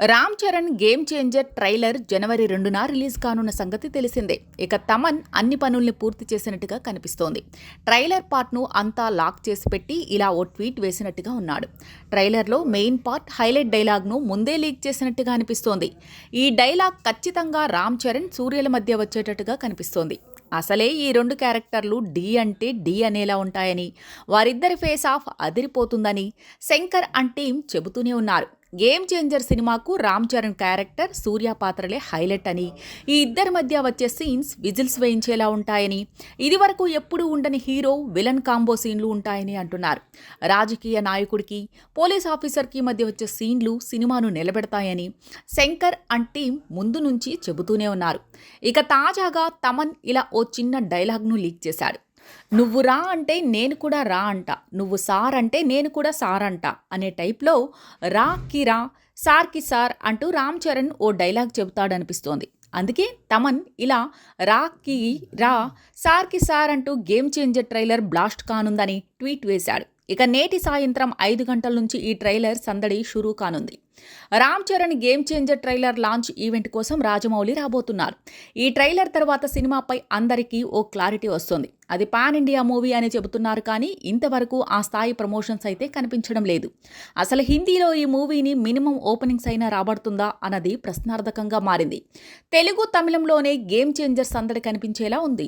Ram Charan game changer trailer జనవరి 2న release కానున్న సంగతి తెలిసిందే. ఇక తమన్ అన్ని పనుల్ని పూర్తి చేసినట్టుగా కనిపిస్తోంది. ట్రైలర్ పార్ట్ను అంతా లాక్ చేసి పెట్టి ఇలా ఓ ట్వీట్ వేసినట్టుగా ఉన్నాడు. ట్రైలర్లో మెయిన్ పార్ట్ హైలైట్ డైలాగ్ను ముందే లీక్ చేసినట్టుగా అనిపిస్తోంది. ఈ డైలాగ్ ఖచ్చితంగా రామ్ చరణ్, సూర్యల మధ్య వచ్చేటట్టుగా కనిపిస్తోంది. అసలే ఈ రెండు క్యారెక్టర్లు డి అంటే డి అనేలా ఉంటాయని, వారిద్దరి ఫేస్ ఆఫ్ అదిరిపోతుందని శంకర్ అండ్ టీం చెబుతూనే ఉన్నారు. గేమ్ చేంజర్ సినిమాకు రామ్ చరణ్ క్యారెక్టర్, సూర్య పాత్రలే హైలైట్ అని, ఈ ఇద్దరి మధ్య వచ్చే సీన్స్ విజిల్స్ వేయించేలా ఉంటాయని, ఇదివరకు ఎప్పుడూ ఉండని హీరో విలన్ కాంబో సీన్లు ఉంటాయని అంటున్నారు. రాజకీయ నాయకుడికి, పోలీస్ ఆఫీసర్కి మధ్య వచ్చే సీన్లు సినిమాను నిలబెడతాయని శంకర్ అండ్ టీం ముందు నుంచి చెబుతూనే ఉన్నారు. ఇక తాజాగా తమన్ ఇలా ఓ చిన్న డైలాగ్ను లీక్ చేశాడు. నువ్వు రా అంటే నేను కూడా రా అంట, నువ్వు సార్ అంటే నేను కూడా సార్ అంట అనే టైప్లో రాకి రా, సార్కి సార్ అంటూ రామ్ చరణ్ ఓ డైలాగ్ చెబుతాడనిపిస్తోంది. అందుకే తమన్ ఇలా రాకి రా, సార్కి సార్ అంటూ గేమ్ చేంజర్ ట్రైలర్ బ్లాస్ట్ కానుందని ట్వీట్ వేశాడు. ఇక నేటి సాయంత్రం 5 గంటల నుంచి ఈ ట్రైలర్ సందడి షురూ కానుంది. Ram Charan game changer trailer launch event కోసం రాజమౌళి రాబోతున్నారు. ఈ ట్రైలర్ తర్వాత సినిమాపై అందరికీ ఓ క్లారిటీ వస్తుంది. అది పాన్ ఇండియా మూవీ అని చెబుతున్నారు, కానీ ఇంతవరకు ఆ స్థాయి ప్రమోషన్స్ అయితే కనిపించడం లేదు. అసలు హిందీలో ఈ మూవీని మినిమం ఓపెనింగ్స్ అయినా రాబడుతుందా అన్నది ప్రశ్నార్థకంగా మారింది. తెలుగు, తమిళంలోనే గేమ్ చేంజర్ సందడి కనిపించేలా ఉంది.